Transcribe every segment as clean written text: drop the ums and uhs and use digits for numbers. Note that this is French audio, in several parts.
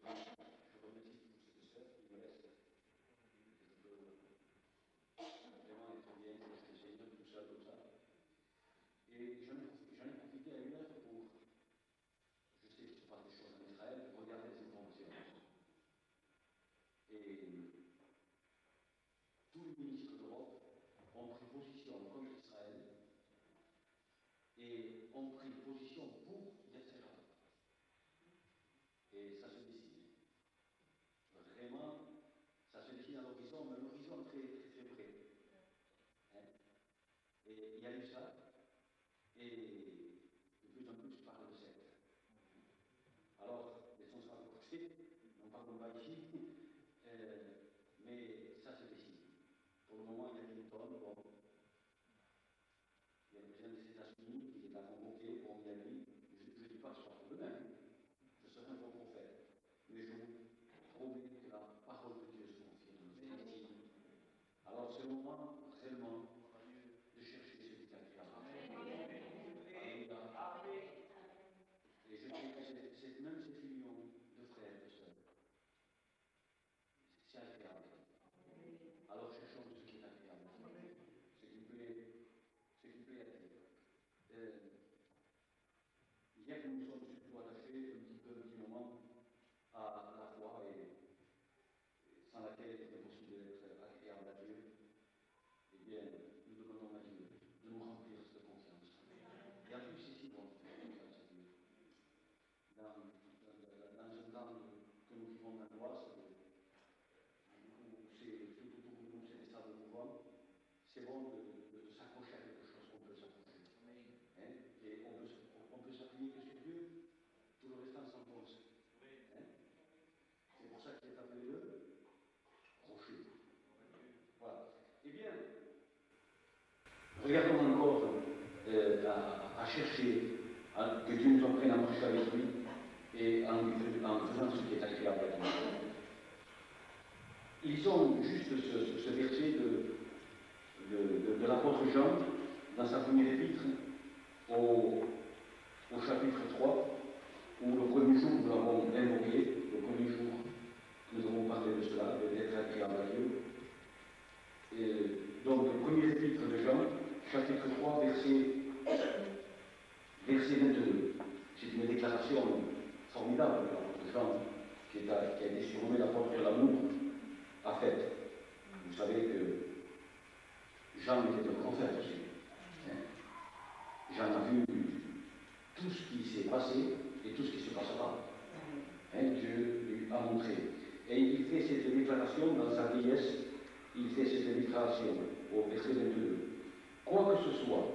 je remercie tous ces sœurs qui me laissent, que je peux vraiment être bien, que je essaye de tout ça, comme ça. Et j'en ai profité à une heure pour, je sais que je parle des choses en Israël, regarder les informations. Et tous les ministres d'Europe ont pris position contre Israël et ont pris position pour Yasser Arafat. Et ça se dessine. Vraiment, ça se dessine à l'horizon, mais l'horizon très, très, très près. Hein? Et il y a eu ça, et de plus en plus je parle de secte. Alors, laissons ça de côté, n'en parlons pas ici, mais ça se dessine. Pour le moment, il y a Clinton, bon, il y a le président des États-Unis qui est à convoquer, bon, il y a lui, je ne dis pas que ce soit pour demain, je serai un bon prophète, mais je vous promets que la parole de Dieu se confirme. Alors c'est le moment réellement de chercher ce qui est agréable. Amen. Et je trouve que même cette union de frères et de sœurs, c'est agréable. Alors cherchons ce qui est agréable, ce qui plaît à Dieu. Hier, nous nous sommes surtout attachés un petit moment à la foi et sans laquelle il est impossible d'être agréable à Dieu. Eh bien, nous demandons à Dieu de nous remplir de confiance. Et en plus, c'est si bon de faire confiance à Dieu. Dans un temps que nous vivons maintenant, où c'est tout autour de nous, c'est des sables mouvants, c'est bon de s'accrocher à quelque chose qu'on peut s'accrocher. Hein? Et on peut s'appuyer que sur Dieu, tout le restant s'impose. Hein? C'est pour ça qu'il est appelé le rocher. Voilà. Eh bien, regardons encore à chercher que Dieu nous en prenne à marcher avec lui et en faisant ce qui est agréable à Dieu. Lisons juste ce verset de l'apôtre Jean dans sa première épître au chapitre 3, où le premier jour nous l'avons invoqué, le premier jour nous avons parlé de cela, d'être agréable à Dieu. Et donc, le premier épître de Jean, chapitre 3, verset 22. C'est une déclaration formidable de l'apôtre Jean, qui a été surnommé l'apôtre de l'amour, a faite. Vous savez que Jean était un prophète aussi. Jean a vu tout ce qui s'est passé et tout ce qui se passera. Dieu lui a montré. Et il fait cette déclaration dans sa vieillesse, il fait cette déclaration au verset 22. Quoi que ce soit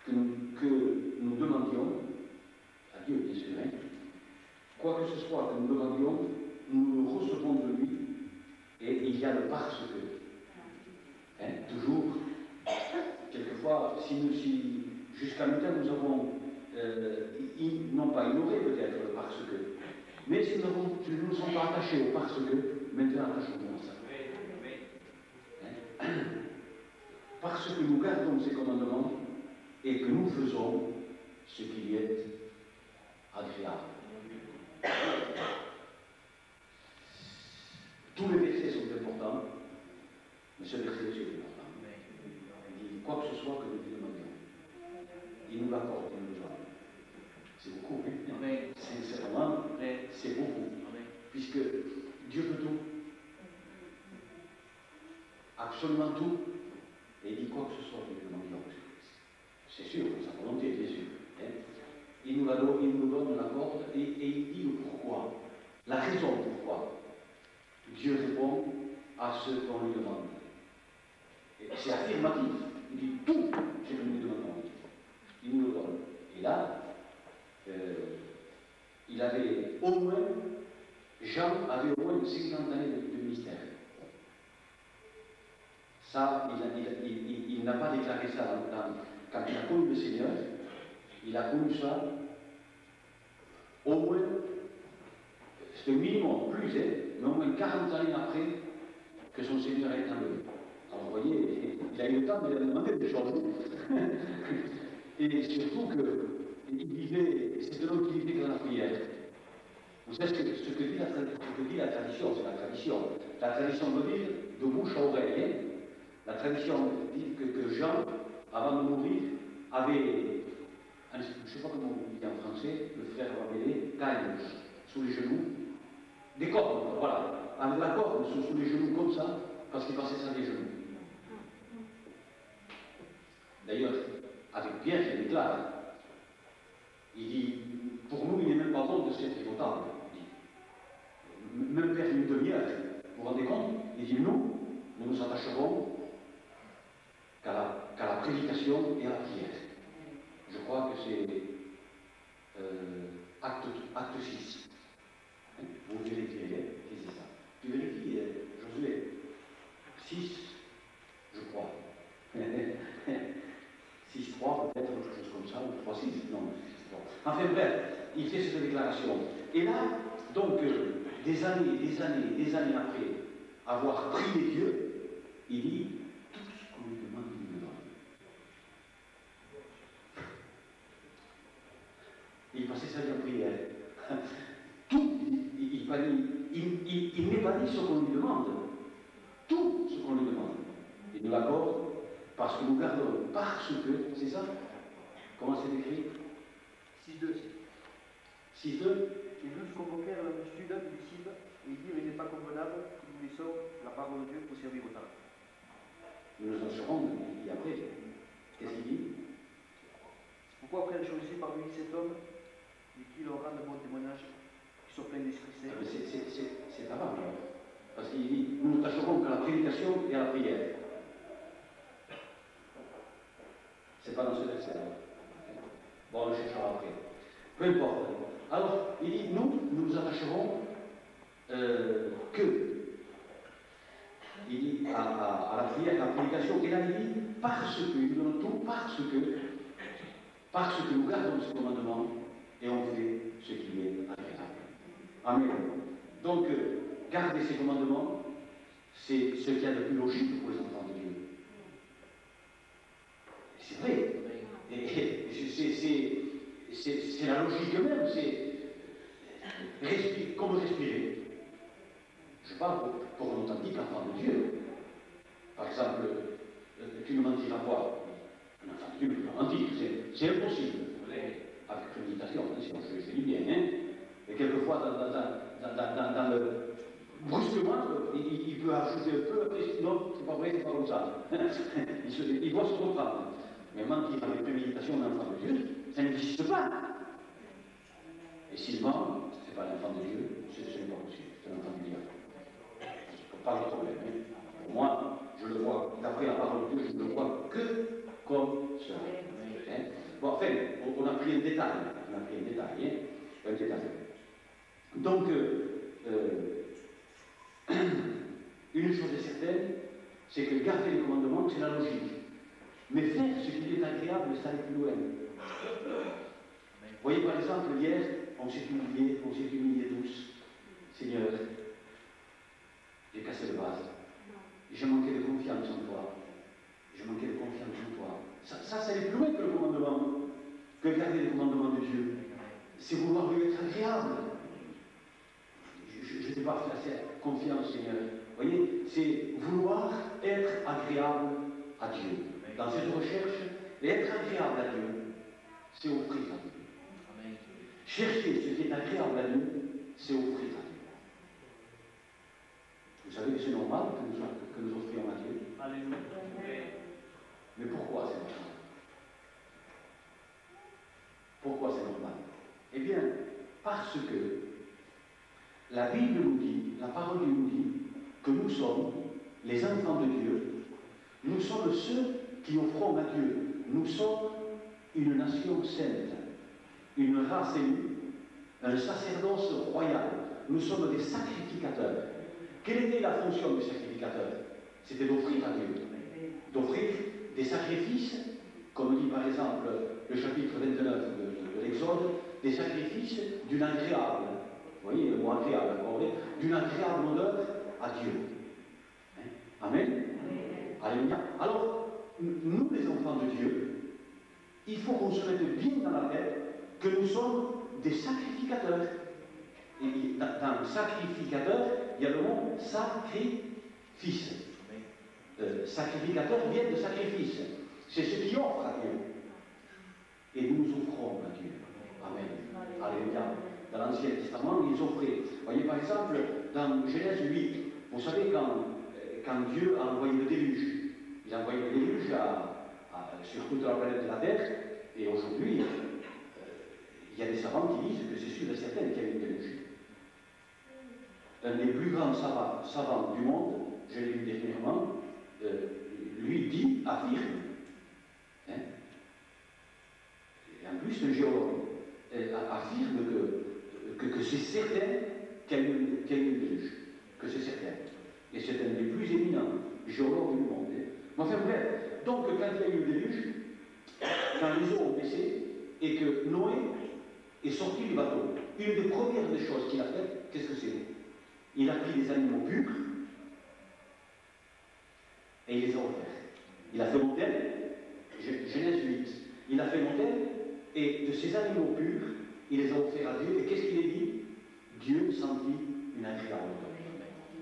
que nous demandions, à Dieu bien sûr, quoi que ce soit que nous demandions, nous le recevons de lui, et il y a le parce que. Toujours, quelquefois, si jusqu'à maintenant nous avons, non pas ignoré peut-être le parce que, mais si nous ne nous sommes pas attachés au parce que, maintenant attachons-nous à ça. Parce que nous gardons ces commandements et que nous faisons ce qui lui est agréable. Tous les versets sont importants, mais ce verset aussi est important. Il dit quoi que ce soit que nous lui demandions, il nous l'accorde, il nous le donne. C'est beaucoup, hein? Sincèrement, c'est beaucoup. Puisque Dieu peut tout, absolument tout, et il dit quoi que ce soit que nous lui demandions. C'est sûr, sa volonté, bien sûr. Hein? Il nous donne, on l'accorde, et il dit le pourquoi, la raison pourquoi. Dieu répond à ce qu'on lui demande. Et c'est affirmatif. Il dit tout ce que nous lui demandons. Il nous le donne. Et là, Jean avait au moins 50 années de ministère. Ça, il n'a pas déclaré ça quand il a connu le Seigneur. Il a connu ça au moins, c'est le minimum, plus, mais au moins 40 années après que son Seigneur est enlevé. Alors vous voyez, il a eu le temps de demander des choses. Et surtout qu'il vivait, c'était l'homme qui vivait dans la prière. Vous savez ce que dit la tradition, c'est la tradition. La tradition veut dire de bouche à oreille. Hein. La tradition dit que Jean, avant de mourir, avait, je ne sais pas comment on dit en français, le frère appelé caille sous les genoux, des cordes, voilà, avec la corde sous les genoux comme ça, parce qu'il passait ça des genoux. D'ailleurs, avec Pierre, il déclare, il dit, pour nous, il n'est même pas bon de se être potable. Même perdre une demi-heure, vous vous rendez compte? Il dit, nous nous attacherons qu'à la prédication et à la prière. Je crois que c'est acte 6. Vous vérifiez, c'est ça. Tu vérifies, Josué. 6, je crois. 6-3 peut-être, quelque chose comme ça, ou 3-6, non, 6-3. Enfin bref, il fait cette déclaration. Et là, donc, des années après avoir prié Dieu, il dit, tout ce qu'on lui demande, il me donne. Il passait sa vie en prière. Tout, il n'est pas dit ce qu'on lui demande. Tout ce qu'on lui demande. Il nous l'accorde parce que nous gardons, parce que, c'est ça? Comment c'est écrit? 6-2. 6-2. Les 12 convoquèrent la multitude des disciples et ils dirent il n'est pas convenable que nous laissons la parole de Dieu pour servir au temps. Nous nous en serons, il dit après. Qu'est-ce qu'il dit? Pourquoi après choisir parmi cet homme et qui leur rend de bons témoignages, qui sont pleins d'esprit saint? C'est avant, alors. Parce qu'il dit nous nous tâcherons qu'à la prédication et à la prière. C'est pas dans ce verset-là. Bon, on le cherchera après. Peu importe. Alors, il dit, nous attacherons que. Il dit à la prière, à la prédication, et là il dit, parce que, il donne tout, parce que nous gardons ce commandement et on fait ce qui est agréable. Amen. Donc, garder ces commandements, c'est ce qu'il y a de plus logique pour les enfants de Dieu. C'est vrai. Et c'est la logique même, c'est comme respirer. Je parle pour un authentique enfant de Dieu. Par exemple, tu ne mentiras pas. Un enfant de Dieu ne peut pas mentir, c'est impossible. Avec préméditation, attention, je dis bien. Hein? Et quelquefois, dans le brusquement, il peut ajouter un peu, après, non, c'est pas vrai, c'est pas comme ça. Il doit se reprendre. Mais mentir avec préméditation d'un enfant de Dieu, ça n'existe pas. Et s'il ment, ce n'est pas l'enfant de Dieu, ce n'est pas possible, c'est l'enfant du diable. Pas de problème. Hein. Pour moi, je le vois, d'après la parole de Dieu, je ne le vois que comme cela. Hein. Bon, enfin, on a pris un détail. Un détail. Donc, une chose est certaine, c'est que garder les commandements, c'est la logique. Mais faire ce qui est agréable, ça aller plus loin. Vous voyez, par exemple, hier, on s'est humilié tous. Seigneur, j'ai cassé le vase. J'ai manqué de confiance en toi. Ça allait plus loin que le commandement, que garder les commandements de Dieu. C'est vouloir lui être agréable. Je t'ai pas fait assez confiance, Seigneur. Vous voyez, c'est vouloir être agréable à Dieu. Dans cette recherche, être agréable à Dieu, c'est offrir à Dieu. Amen. Chercher ce qui est agréable à Dieu, c'est offrir à Dieu. Vous savez que c'est normal que nous offrions à Dieu. Alléluia. Mais pourquoi c'est normal? Pourquoi c'est normal? Eh bien, parce que la Bible nous dit, la parole de Dieu nous dit, que nous sommes les enfants de Dieu, nous sommes ceux qui offrons à Dieu. Nous sommes une nation sainte, une race élue, un sacerdoce royal. Nous sommes des sacrificateurs. Quelle était la fonction du sacrificateur? C'était d'offrir à Dieu. D'offrir des sacrifices, comme dit par exemple le chapitre 29 de l'Exode, des sacrifices d'une agréable, vous voyez le mot agréable, d'une agréable odeur à Dieu. Hein? Amen. Alléluia. Alors, nous les enfants de Dieu, il faut qu'on se mette bien dans la tête que nous sommes des sacrificateurs. Et dans sacrificateur, il y a le mot sacrifice. Sacrificateur vient de sacrifice. C'est ce qui offre à Dieu. Et nous offrons à Dieu. Amen. Alléluia. Dans l'Ancien Testament, ils offraient. Voyez par exemple, dans Genèse 8, vous savez quand Dieu a envoyé le déluge, il a envoyé le déluge sur toute la planète de la Terre, et aujourd'hui, il y a des savants qui disent que c'est sûr et certain qu'il y a eu un déluge. Un des plus grands savants du monde, je l'ai lu dernièrement, lui dit, affirme, hein, et en plus le géologue, affirme que c'est certain qu'il y a eu un déluge, que c'est certain. Et c'est un des plus éminents géologues du monde. Hein. Enfin bref, donc quand il y a eu le déluge, quand les eaux ont baissé, et que Noé est sorti du bateau, une des premières des choses qu'il a faites, qu'est-ce que c'est? Il a pris des animaux purs, et il les a offerts. Il a fait monter, Genèse 8, il a fait monter, et de ces animaux purs, il les a offerts à Dieu, et qu'est-ce qu'il a dit? Dieu sentit une agréable odeur.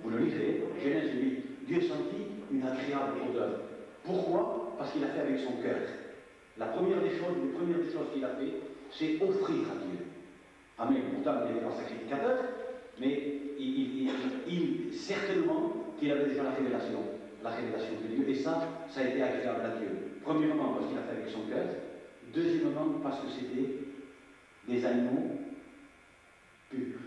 Vous le lirez, Genèse 8, Dieu sentit une agréable odeur. Pourquoi? Parce qu'il a fait avec son cœur. La première des choses qu'il a fait, c'est offrir à Dieu. Amen. Pourtant, il n'était pas sacrificateur, mais certainement qu'il avait déjà la révélation de Dieu, et ça a été agréable à Dieu. Premièrement, parce qu'il a fait avec son cœur. Deuxièmement, parce que c'était des animaux purs.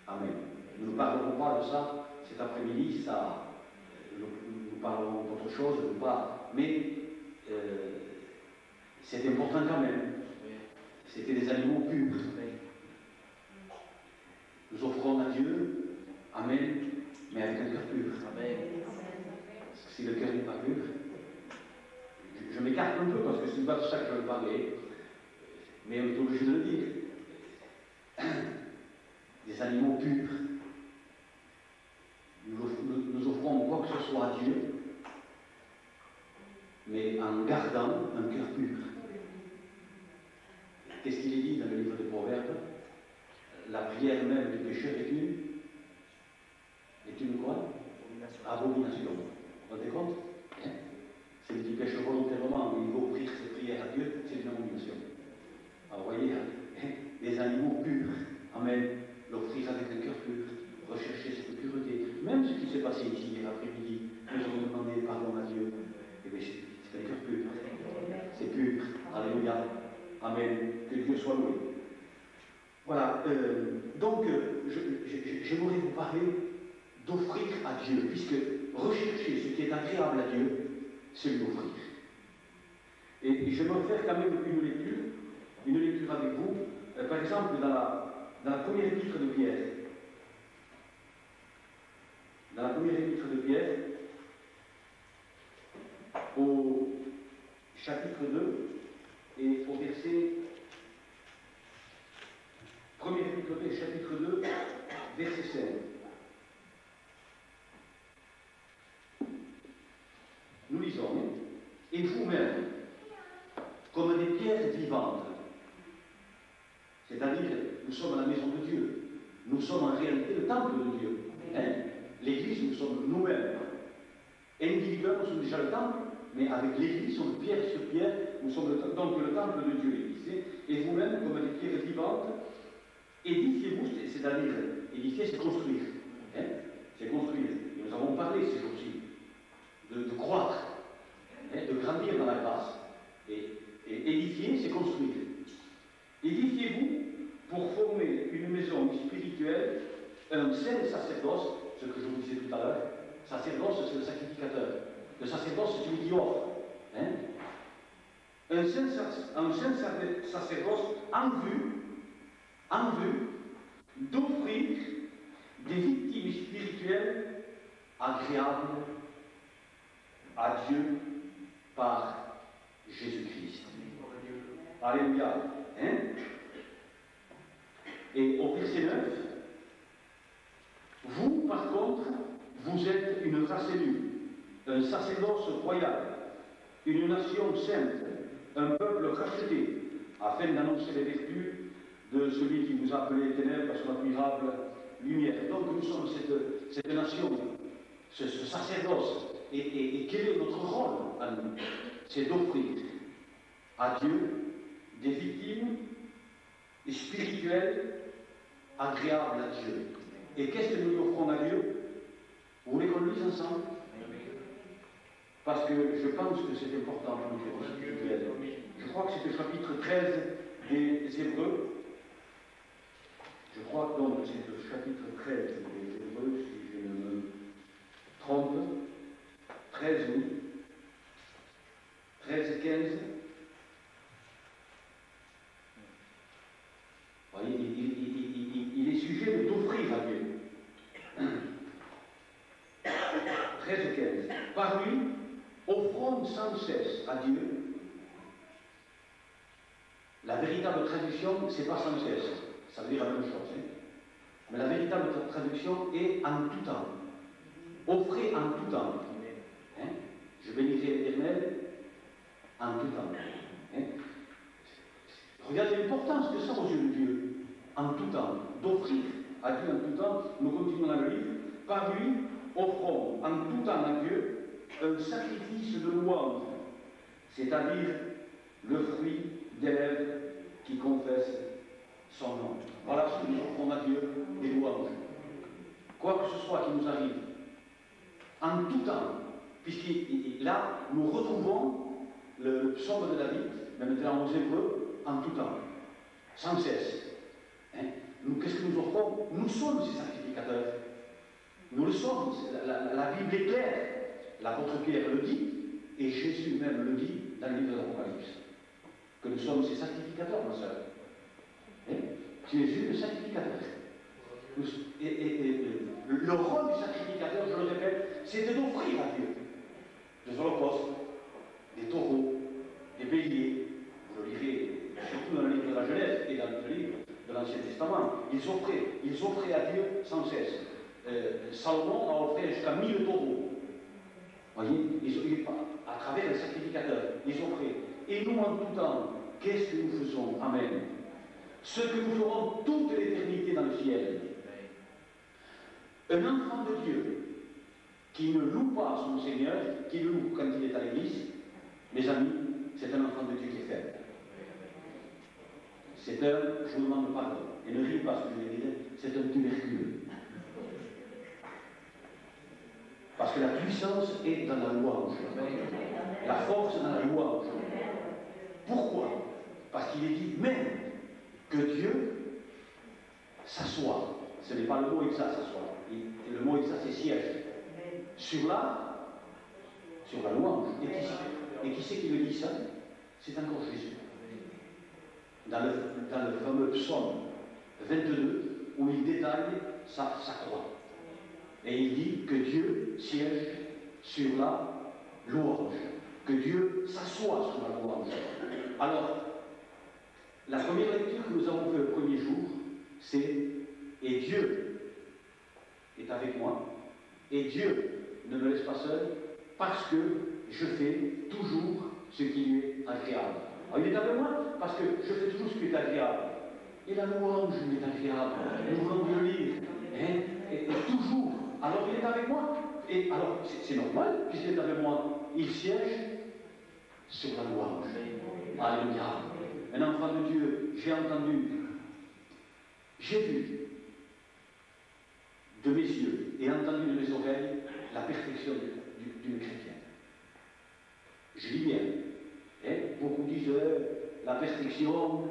Amen. Nous ne parlerons pas de ça cet après-midi, nous parlerons d'autre chose, mais c'est important quand même. C'était des animaux purs. Nous offrons à Dieu, amen, mais avec un cœur pur. Amen. Parce que si le cœur n'est pas pur, je m'écarte un peu parce que c'est pas de ça que je veux parler, mais on est obligé de le dire. Des animaux purs. Nous offrons quoi que ce soit à Dieu, mais en gardant un cœur pur. Qu'est-ce qu'il est dit dans le livre des Proverbes? La prière même du pécheur est une quoi? Abomination. Vous vous rendez compte? Celui qui pêche volontairement, il va offrir ses prières à Dieu, c'est une abomination. Alors vous voyez, des animaux purs. Amen. L'offrir avec un cœur pur. Rechercher cette pureté. Même ce qui s'est passé ici hier après-midi, nous avons demandé pardon à Dieu. Eh bien, c'est un cœur pur. C'est pur. Alléluia. Amen. Que Dieu soit loué. Voilà. Donc, j'aimerais vous parler d'offrir à Dieu, puisque rechercher ce qui est agréable à Dieu, c'est lui offrir. Et j'aimerais faire quand même une lecture avec vous. Par exemple, dans la première épître de Pierre. Dans la première épître de Pierre, au chapitre 2 et au verset. Première épître de Pierre, chapitre 2, verset 5. Nous lisons, et vous-même, comme des pierres vivantes, c'est-à-dire, nous sommes la maison de Dieu, nous sommes en réalité le temple de Dieu. Hein? L'Église, nous sommes nous-mêmes. Individuellement, nous sommes déjà le temple, mais avec l'Église, nous sommes pierre sur pierre, nous sommes donc le temple de Dieu, l'Église. Et vous-même, comme des pierres vivantes, édifiez-vous, c'est-à-dire, édifier, c'est construire. Hein? C'est construire. Et nous avons parlé ces jours-ci de croître, hein, de grandir dans la grâce. Et édifier, c'est construire. Édifiez-vous pour former une maison spirituelle, un saint sacerdoce, ce que je vous disais tout à l'heure. Sacerdoce, c'est le sacrificateur. Le sacerdoce, c'est celui qui offre. Hein? Un saint sacerdoce en vue d'offrir des victimes spirituelles agréables à Dieu par Jésus-Christ. Alléluia. Hein? Et au verset 9, vous, par contre, vous êtes une race élue, un sacerdoce royal, une nation sainte, un peuple racheté, afin d'annoncer les vertus de celui qui vous a appelé ténèbres à son admirable lumière. Donc nous sommes cette nation, ce sacerdoce. Et quel est notre rôle à nous? C'est d'offrir à Dieu des victimes spirituelles agréables à Dieu. Et qu'est-ce que nous lui offrons à Dieu? Vous voulez qu'on le lise ensemble? Parce que je pense que c'est important pour notre vie spirituelle. Je crois que c'est le chapitre 13 des Hébreux. Je crois donc que c'est le chapitre 13 des Hébreux, si je ne me trompe. 13, oui. 13 et 15. Vous voyez, il est sujet d'offrir à Dieu. 13 et 15. Par lui, offrons sans cesse à Dieu. La véritable traduction, c'est pas sans cesse. Ça veut dire la même chose. Hein. Mais la véritable traduction est en tout temps. Offrez en tout temps. Hein. Je bénirai l'Éternel en tout temps. Hein. Regardez l'importance que ça aux yeux de Dieu. En tout temps. D'offrir à Dieu en tout temps. Nous continuons à le lire. Par lui, offrons en tout temps à Dieu un sacrifice de louange, c'est-à-dire le fruit des lèvres qui confessent son nom. Voilà ce que nous offrons à Dieu, des louanges. Quoi que ce soit qui nous arrive, en tout temps, puisque là, nous retrouvons le psaume de David, maintenant aux Hébreux, en tout temps, sans cesse. Hein? Qu'est-ce que nous offrons? Nous sommes ces sacrificateurs. Nous le sommes. La Bible est claire. L'apôtre Pierre le dit, et Jésus même le dit dans le livre de l'Apocalypse, que nous sommes ses sacrificateurs, ma soeur. Jésus, le sacrificateur. Le rôle du sacrificateur, je le répète, c'était d'offrir à Dieu des holocaustes, des taureaux, des béliers. Vous le lirez surtout dans le livre de la Genèse et dans le livre de l'Ancien Testament. Ils offraient à Dieu sans cesse. Salomon a offert jusqu'à 1000 taureaux. Voyez, à travers les sacrificateurs, ils offraient. Et nous, en tout temps, qu'est-ce que nous faisons? Amen. Ce que nous ferons toute l'éternité dans le ciel. Un enfant de Dieu qui ne loue pas son Seigneur, qui le loue quand il est à l'église, mes amis, c'est un enfant de Dieu qui est faible. C'est un, je vous demande pardon, et ne riez pas ce que je vais dire, c'est un tubercule. Parce que la puissance est dans la louange. La force dans la louange. Pourquoi? Parce qu'il est dit même que Dieu s'assoit. Ce n'est pas le mot exact, s'assoit. Le mot exact, c'est siège. Sur la louange. Et qui c'est qui le dit ça? C'est encore Jésus. Dans le fameux psaume 22, où il détaille sa croix. Et il dit que Dieu siège sur la louange, que Dieu s'assoit sur la louange. Alors, la première lecture que nous avons fait le premier jour, c'est « Et Dieu est avec moi, et Dieu ne me laisse pas seul, parce que je fais toujours ce qui lui est agréable. » Alors, il est avec moi parce que je fais toujours ce qui est agréable. Et la louange lui est agréable. Nous voulons le lire. Hein? Et toujours. Alors il est avec moi. Et alors, c'est normal, puisqu'il est avec moi. Il siège sur la louange. Alléluia. Un enfant de Dieu, j'ai vu de mes yeux et entendu de mes oreilles la perfection d'une chrétienne. Je dis bien. Et beaucoup disent la perfection.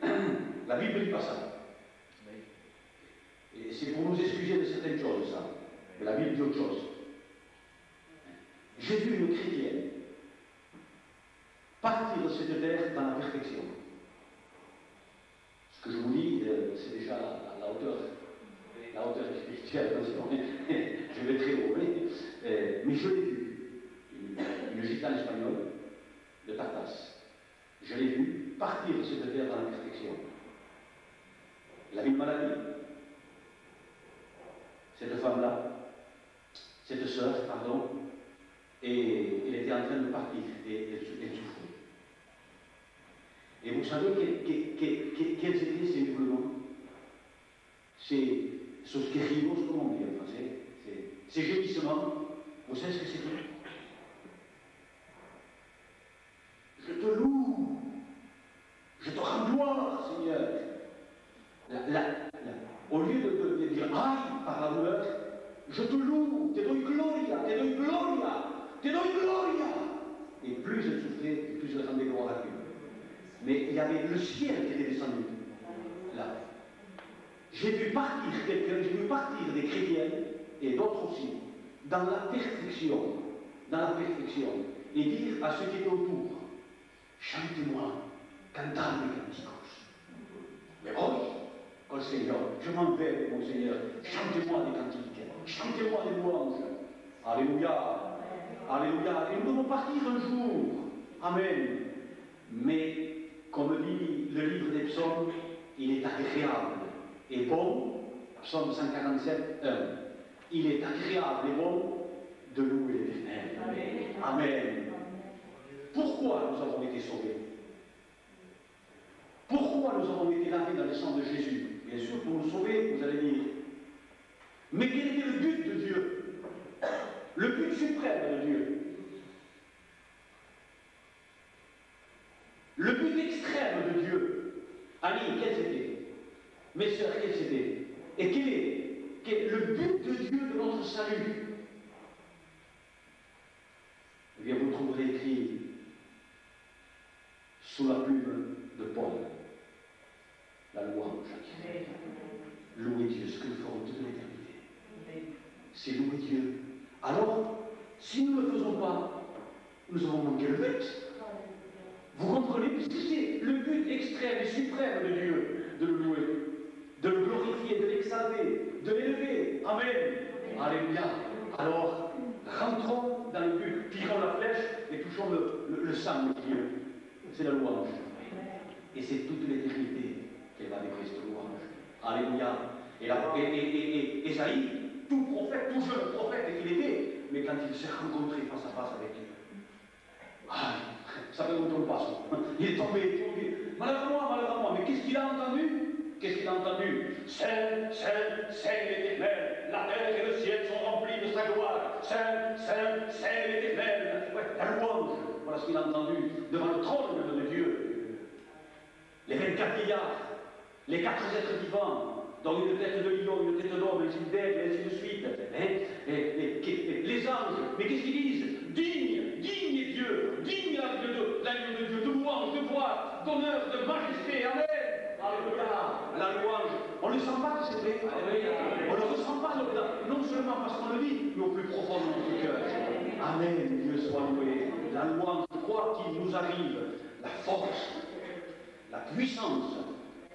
Hein? La Bible ne dit pas ça. Et c'est pour nous excuser de certaines choses, ça. Mais la Bible dit autre chose. J'ai vu une chrétienne partir de cette terre dans la perfection. Ce que je vous dis, c'est déjà la hauteur spirituelle, attention. Je vais très haut, mais je l'ai vu. Une gitane espagnole de Tartas. Je l'ai vu partir de cette terre dans la perfection. Elle avait une maladie. Cette femme-là, cette sœur, pardon, et elle était en train de partir et elle souffrait. Et vous savez quels étaient ces hurlements? Ces quejidos, comme on dit en français, ces gémissements, vous savez ce que c'était? Je te loue, je te rends gloire, Seigneur. Au lieu de dire aïe par la douleur, je te loue, te doy gloria, te doy gloria, te doy gloria. Et plus elle souffrait, et plus elle rendait gloire à Dieu. Mais il y avait le ciel qui était descendu, là. J'ai vu partir quelqu'un, j'ai vu partir des chrétiens, et d'autres aussi, dans la perfection, et dire à ceux qui étaient autour, chantez-moi, cantame canticos. Mais oui, oh Seigneur, je m'en vais, mon Seigneur, chantez-moi des cantiques, chantez-moi des louanges. Alléluia, alléluia. Et nous devons partir un jour. Amen. Mais, comme dit le livre des psaumes, il est agréable et bon, psaume 147, 1. Il est agréable et bon de louer l'Éternel. Amen. Amen. Pourquoi nous avons été sauvés? Pourquoi nous avons été lavés dans le sang de Jésus? Bien sûr, pour nous sauver, vous allez dire. Mais quel était le but de Dieu? Le but suprême de Dieu? Le but extrême de Dieu? Amis, quel c'était? Mes sœurs, quel c'était? Et quel est le but de Dieu de notre salut? Eh bien, vous trouverez écrit sous la plume de Paul, la louange. Louer Dieu, ce que nous ferons toute l'éternité. C'est louer Dieu. Alors, si nous ne le faisons pas, nous avons manqué le but. Vous comprenez? Puisque c'est le but extrême et suprême de Dieu, de le louer, de le glorifier, de l'exalter, de l'élever. Amen. Alléluia. Alors, rentrons dans le but, tirons la flèche et touchons le sang de Dieu. C'est la louange. Et c'est toute l'éternité qu'elle va décrire cette louange. Alléluia. Et Esaïe, tout prophète, tout jeune prophète qu'il était, mais quand il s'est rencontré face à face avec Dieu, ça ne me tombe pas, ça. Il est tombé, malheureusement, mais qu'est-ce qu'il a entendu? Qu'est-ce qu'il a entendu? Saint, Saint, Saint l'Éternel, la terre et le ciel sont remplis de sa gloire. Saint, Saint, Saint l'Éternel. Ouais, la louange, voilà ce qu'il a entendu devant le trône de Dieu. Les 24 vieillards, les 4 êtres vivants, dont une tête de lion, une tête d'homme, ainsi de suite. Les anges, mais qu'est-ce qu'ils disent? Digne est Dieu, digne l'agneau de Dieu, de louange, de gloire, d'honneur, de majesté. Amen. Alléluia. La louange, on ne le sent pas, c'est vrai. On ne le ressent pas, non seulement parce qu'on le dit, mais au plus profond de notre cœur. Amen. Dieu soit loué. La louange, quoi qu'il nous arrive, la force, la puissance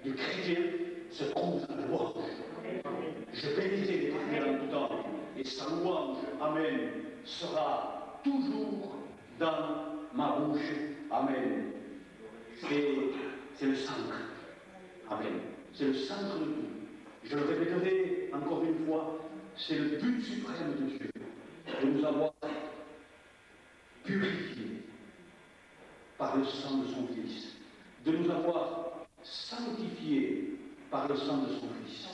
du chrétien se trouve dans la louange. Je bénirai l'Éternel en tout temps, et sa louange, amen, sera toujours dans ma bouche. Amen. C'est le centre. Amen. C'est le centre de tout. Je le répéterai encore une fois, c'est le but suprême de Dieu, de nous avoir purifiés par le sang de son Fils, de nous avoir sanctifiés par le sang de son Fils,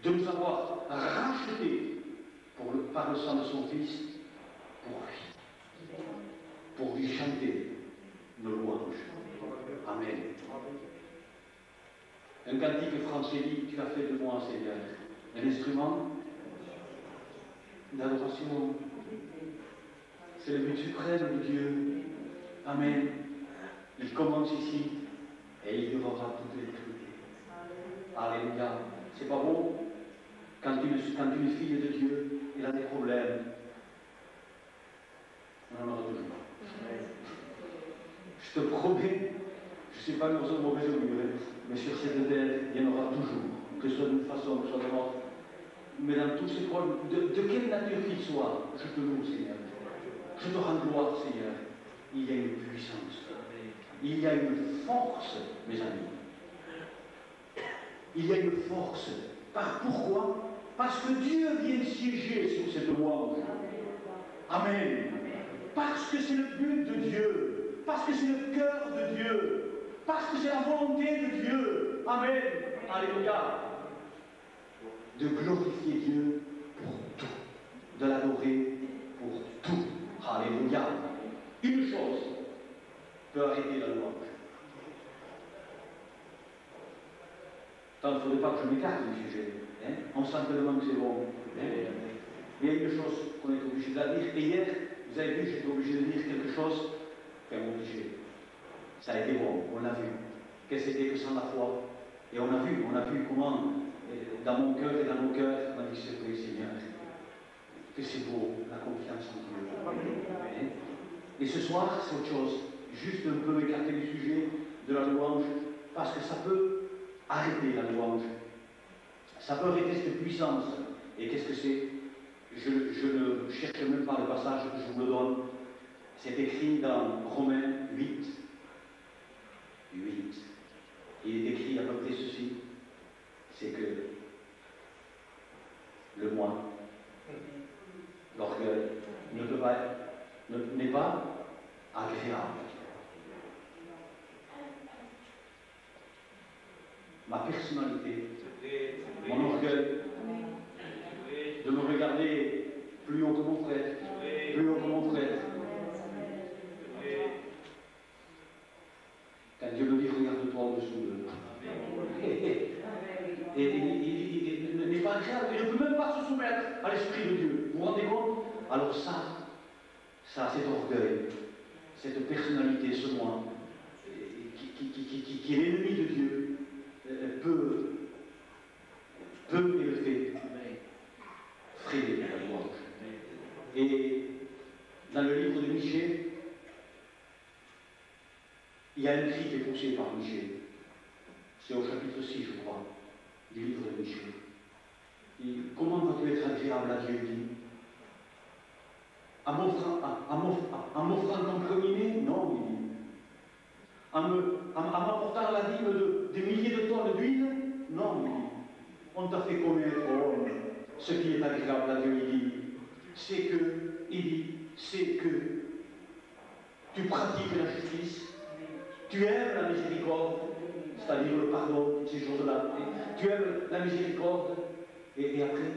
de nous avoir rachetés par le sang de son Fils pour lui chanter nos louanges. Amen. Un cantique français dit, tu as fait de moi, Seigneur, un instrument d'adoration. C'est le but suprême de Dieu. Amen. Il commence ici et il durera toute l'éternité. Alléluia. C'est pas bon quand une fille de Dieu elle a des problèmes. On en aura toujours. Je te promets, je ne suis pas une personne mauvaise augure, mais sur cette terre, il y en aura toujours, que ce soit d'une façon, que ce soit de l'autre. Mais dans tous ces problèmes, de quelle nature qu'ils soient, je te loue, Seigneur. Je te rends gloire, Seigneur. Il y a une puissance. Il y a une force, mes amis. Il y a une force. Pourquoi? Parce que Dieu vient siéger sur cette louange. Amen. Parce que c'est le but de Dieu. parce que c'est le cœur de Dieu, parce que c'est la volonté de Dieu. Amen. Alléluia. De glorifier Dieu pour tout, de l'adorer pour tout. Alléluia. Une chose peut arrêter la louange. Il ne faudrait pas que je m'écarte du sujet. Hein? On sent tellement que c'est bon. Hein? Il y a une chose qu'on est obligé de la dire. Et hier, vous avez vu, j'étais obligé de dire quelque chose. Enfin, obligé. Ça a été bon, on l'a vu. Qu'est-ce que c'était que sans la foi? Et on a vu comment, dans mon cœur et dans nos cœurs, on a dit c'est vrai, Seigneur, que c'est beau, la confiance en Dieu. Hein? Et ce soir, c'est autre chose. Juste un peu écarter le sujet de la louange, parce que ça peut arrêter la louange. Ça peut arrêter cette puissance. Et qu'est-ce que c'est? Je ne cherche même pas le passage, je vous le donne. C'est écrit dans Romains 8. 8. Il est écrit à peu près ceci. C'est que le moi, l'orgueil, n'est pas agréable. Ma personnalité, mon orgueil, de me regarder plus haut que mon frère, plus haut que mon frère. Quand Dieu me dit, regarde-toi au-dessous de et il n'est pas agréable, il ne peut même pas se soumettre à l'Esprit de Dieu. Vous vous rendez compte? Alors ça, cet orgueil, cette personnalité, ce moi, qui est l'ennemi de Dieu, peut et le fait freiner la louange. Et dans le livre de Michée, il y a un cri qui est poussé par Michée. C'est au chapitre 6, je crois, du livre de Michée. Comment vas-tu être agréable à Dieu, dit? En m'offrant ton premier-né? Non, il dit. En m'apportant la dîme des milliers de tonnes d'huile? Non, il dit. On t'a fait connaître, oh, ce qui est agréable à Dieu, il dit, c'est que tu pratiques la justice, tu aimes la miséricorde, c'est-à-dire le pardon, ces choses-là, tu aimes la miséricorde, et après,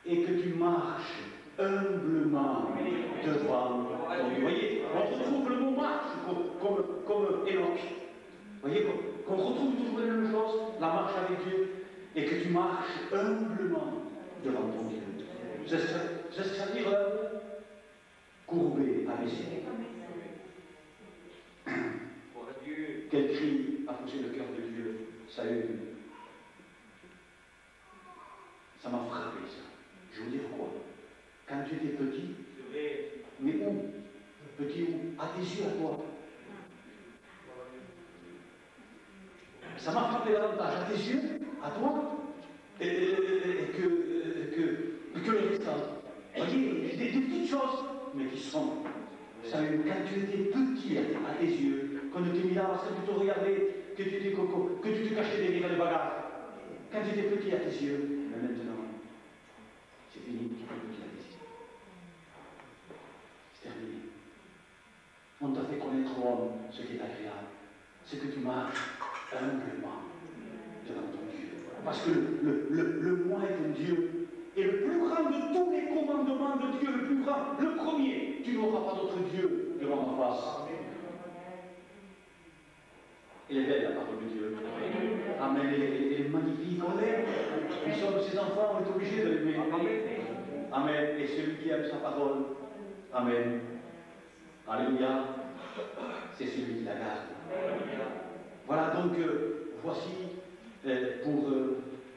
et que tu marches humblement devant ton Dieu. Vous voyez, on retrouve le mot marche comme Enoch. Vous voyez, qu'on retrouve toujours la même chose, la marche avec Dieu, et que tu marches humblement devant ton Dieu. C'est-à-dire courbé, abaissé. Quel cri a poussé le cœur de Dieu? Ça m'a frappé, ça. Je veux dire quoi? Quand tu étais petit, mais où? Petit où? À tes yeux, à toi. Ça m'a frappé davantage à tes yeux, à toi, que le restant. Vous voyez, des petites choses, mais qui sont. Ça, quand tu étais petit à tes yeux, qu'on ne t'ait mis là parce que tu te regardais, que tu te cachais derrière les bagages. Quand tu étais petit à tes yeux, mais maintenant, c'est fini, tu es petit à tes yeux. C'est terminé. On t'a fait connaître l'homme, ce qui est agréable. C'est que tu marches humblement devant ton Dieu. Parce que le moi est un Dieu. Et le plus grand de tous les commandements de Dieu, le plus grand, le premier, tu n'auras pas d'autre Dieu devant ta face. Elle est belle la parole de Dieu. Amen. Elle est magnifique. On l'aime. Nous sommes ses enfants, on est obligés de l'aimer. Amen. Et celui qui aime sa parole. Amen. Alléluia. C'est celui qui la garde. Voilà donc, voici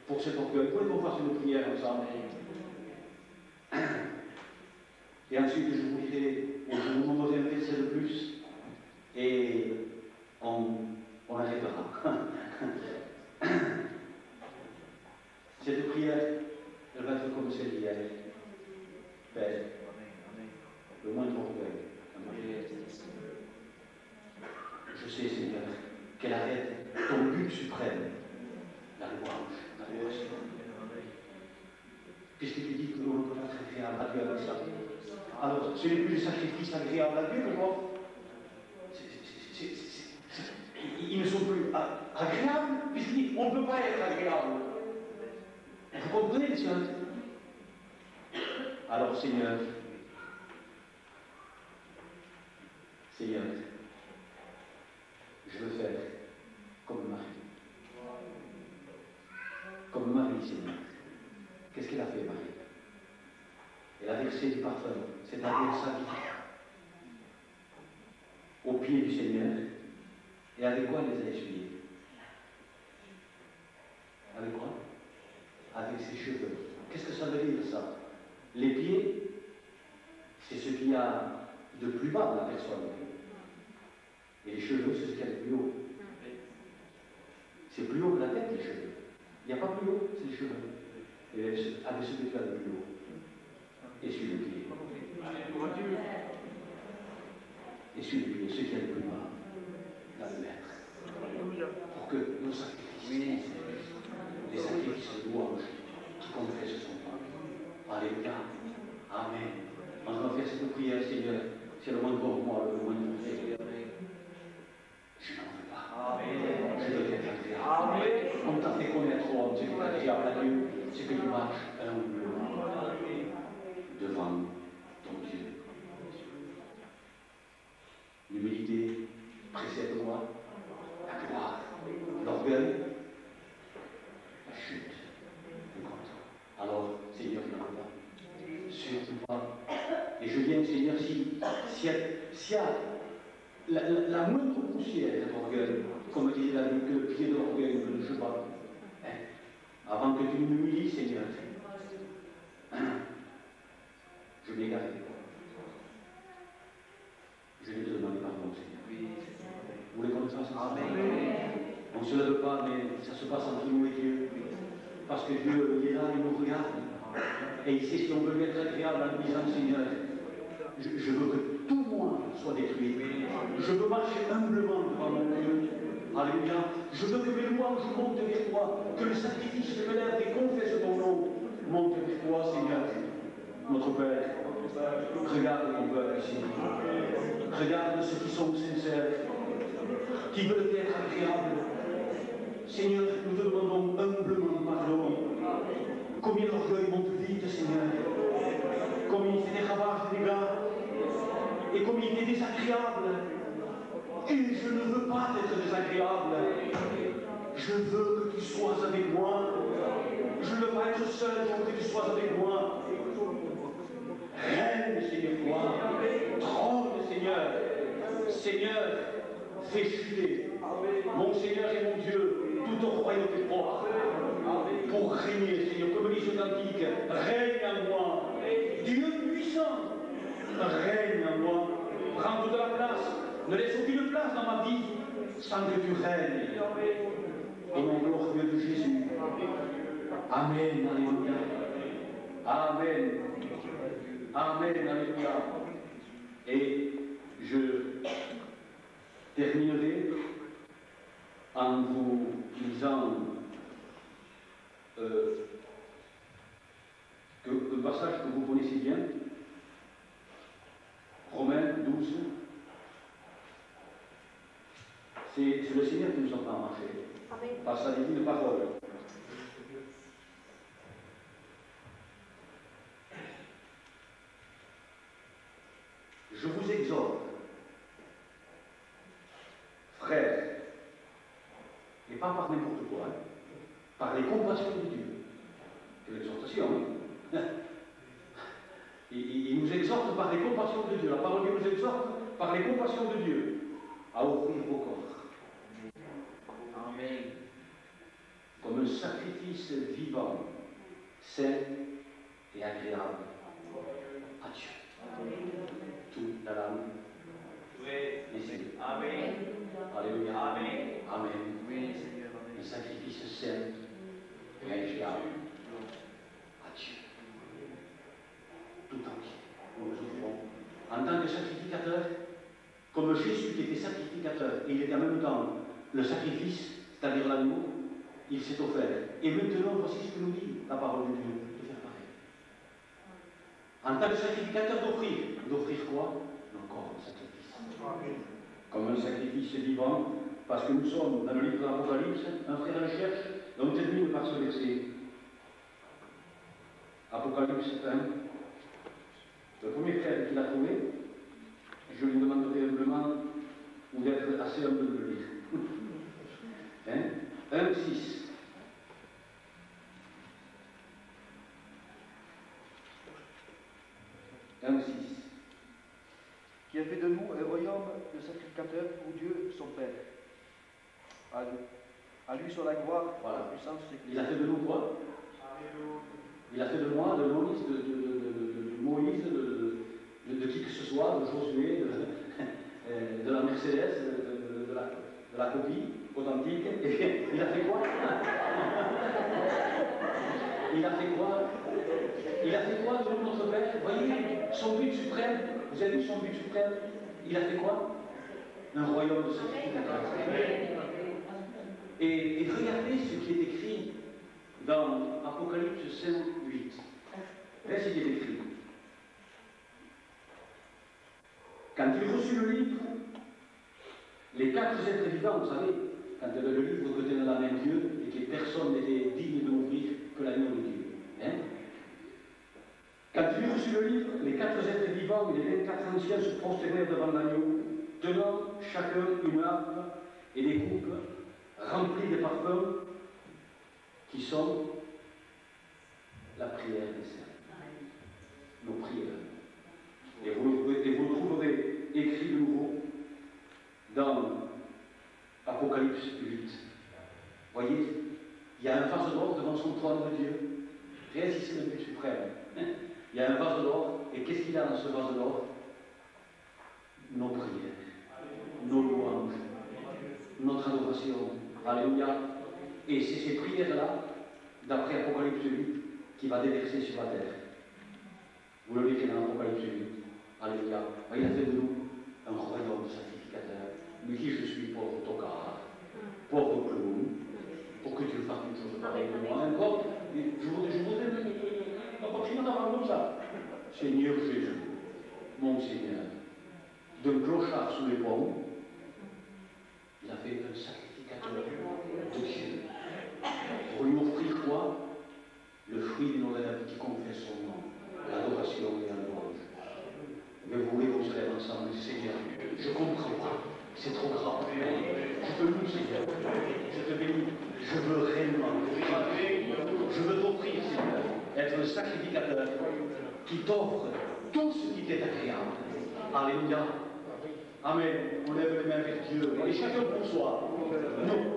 pour cet orgueil. Vous pouvez qu'on fasse une prière ensemble. Et ensuite, je vous dirai, je vous demanderai un verset de plus. Et on arrêtera. Cette prière, elle va être comme celle d'hier. Belle. Le moindre orgueil. Je sais, Seigneur, qu'elle arrête ton but suprême, la louange, la louange. Puisque tu dis que l'on ne peut pas être agréable à Dieu avec ça. Alors, ce n'est plus le sacrifice agréable à Dieu que j'offre, Vous comprenez, Seigneur? Alors, Seigneur, Seigneur, je veux faire comme Marie. Comme Marie, Seigneur. Qu'est-ce qu'elle a fait, Marie? Elle a versé du parfum, c'est-à-dire sa vie, au pied du Seigneur. Et avec quoi elle les a essuyés? Avec quoi? Avec ses cheveux. Qu'est-ce que ça veut dire, ça? Les pieds, c'est ce qu'il y a de plus bas de la personne. Et les cheveux, c'est ce qu'il y a de plus haut. C'est plus haut que la tête, les cheveux. Il n'y a pas plus haut, c'est les cheveux. Et avec ce que tu as de plus haut. Essuie les pieds. Essuie les pieds, ce qu'il y a de plus bas. Là, le maître. Pour que nos sacrifices, les sacrifices de louange qui confessent son nom. Alléluia. Amen. On va faire cette prière, Seigneur. C'est le moins de moi, le moins de mon Seigneur. Je n'en veux pas. Amen. Je veux être agréable. Amen. On t'a fait connaître, homme, ce qui est agréable à Dieu, c'est que tu marches humblement devant ton Dieu. L'humilité précède moi, la gloire, l'orgueil, la chute, le content. Alors, Seigneur, je n'en veux pas. Surtout pas. Et je viens, Seigneur, s'il y a la moindre poussière d'orgueil, comme disait la Bible, que le pied de l'orgueil ne le joue pas. Avant que tu m'humilies, Seigneur, je vais garder. Je vais te demander pardon, Seigneur. Vous voulez qu'on le fasse ensemble? On ne se lève pas, mais ça se passe entre nous et Dieu. Parce que Dieu, il est là, il nous regarde. Et il sait si on veut lui être agréable en lui disant, Seigneur, je veux que tout moi soit détruit. Je veux marcher humblement devant mon Dieu. Alléluia. Je veux que mes louanges montent vers toi, que le sacrifice de mes lèvres et confesse ton nom monte vers toi, Seigneur. Notre Père, regarde ton peuple ici. Regarde ceux qui sont sincères, qui veulent être agréables. Seigneur, nous te demandons humblement pardon. Combien l'orgueil monte vite, Seigneur. Combien il fait des ravages, des dégâts. Et combien il est désagréable. Et je ne veux pas être désagréable. Je veux que tu sois avec moi. Je ne veux pas être seul, je veux que tu sois avec moi. Règne, Seigneur, toi. Trône, Seigneur. Seigneur, fais chuter, mon Seigneur et mon Dieu, toute royauté propre, pour régner, Seigneur, comme dit ce cantique, règne en moi. Dieu puissant, règne en moi. Prends toute la place. Ne laisse aucune place dans ma vie sans que tu règnes. Au nom glorieux de Jésus. Amen. Alléluia. Amen. Amen. Alléluia. Et je terminerai en vous lisant un passage que vous connaissez bien. Romains 12. C'est le Seigneur qui nous entend marcher par sa divine parole. Je vous exhorte, frères, et pas par n'importe quoi, par les compassions de Dieu. C'est l'exhortation, hein? Il nous exhorte par les compassions de Dieu. La parole de Dieu nous exhorte par les compassions de Dieu à offrir vos corps. Amen. Comme un sacrifice vivant, saint et agréable à Dieu. Toute la langue. Ici. Amen. Alléluia. Amen. Amen. Un sacrifice saint et agréable à Dieu. Tout entier. Nous nous offrons en tant que sacrificateur, comme Jésus qui était sacrificateur, et il était en même temps le sacrifice, c'est-à-dire l'agneau, il s'est offert. Et maintenant, voici ce que nous dit la parole de Dieu, de faire pareil. En tant que sacrificateur, d'offrir quoi? Nos corps en sacrifice. Comme un sacrifice vivant, parce que nous sommes dans le livre de l'Apocalypse, un frère le cherche, et on termine par ce verset. Apocalypse 1. Le premier frère qu'il a trouvé, je lui demanderai humblement ou d'être assez humble de le lire. Hein? 1, 6. Qui a fait de nous un royaume de sacrificateurs pour Dieu, son Père. À lui soit la gloire, voilà. La puissance. Il a fait de nous quoi? Il a fait de moi, de Moïse, de qui que ce soit, de Josué, de la Mercedes, de la copie authentique. Et il a fait quoi? Il a fait quoi? Il a fait quoi de notre Père? Vous voyez, son but suprême, vous avez vu son but suprême? Il a fait quoi? Un royaume de sacrificateurs. Et regardez ce qui est écrit dans Apocalypse 5, 8. Regardez ce qui est écrit. Quand il reçut le livre, les 4 êtres vivants, vous savez, quand il y avait le livre que tenait la main Dieu et que personne n'était digne de l'ouvrir que l'agneau de Dieu. Hein? Quand il eut reçu le livre, les 4 êtres vivants et les 24 anciens se prosternèrent devant l'agneau, tenant chacun une harpe et des coupes remplies de parfums qui sont la prière des saints. Nos prières. Et vous le trouverez écrit de nouveau dans Apocalypse 8. Voyez, il y a un vase d'or devant son trône de Dieu. Regardez si c'est le but suprême. Il y a un vase d'or, et qu'est-ce qu'il y a dans ce vase d'or? Nos prières, nos louanges, notre adoration. Alléluia. Et c'est ces prières-là, d'après Apocalypse 8, qui va déverser sur la terre. Vous le lirez dans Apocalypse 8. Alléluia. Il a fait de nous un royaume de sacrificateurs. Mais qui je suis, pauvre tocard, pauvre clown, pour que Dieu fasse une chose pareille de moi. Encore, je voudrais continuer d'avoir comme ça. Seigneur Jésus, mon Seigneur, d'un clochard sous les ponts, il a fait un sacrificateur de Dieu. Pour lui offrir quoi? Le fruit de nos lèvres qui confesse son nom, l'adoration et la louange. Mais vous voulez qu'on se lève ensemble, Seigneur, je comprends pas, c'est trop grave. Je te loue, Seigneur, je te bénis, je veux réellement, je veux t'offrir, Seigneur, être le sacrificateur qui t'offre tout ce qui t'est agréable. Alléluia. Amen. On lève les mains vers Dieu. Et chacun pour soi.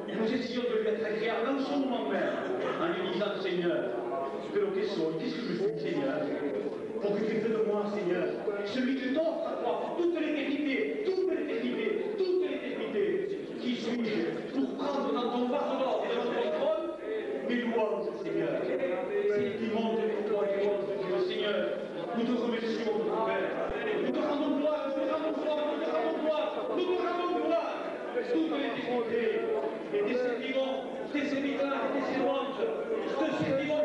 Nous essayons de lui être agréable dans son moment même, en lui disant, Seigneur, qu'est-ce que je suis, Seigneur, pour que tu fais de moi, Seigneur, celui que t'offre à toi pour toute l'éternité, qui suis-je pour prendre dans ton vase d'or et dans ton trône mes louanges, Seigneur, qui montent pour toi, les louanges de Dieu, Seigneur. Nous te remercions, notre Père. Nous te rendons gloire, nous te rendons gloire. Toute l'éternité. Et tes serviments, tes serviteurs, tes servantes, te serviront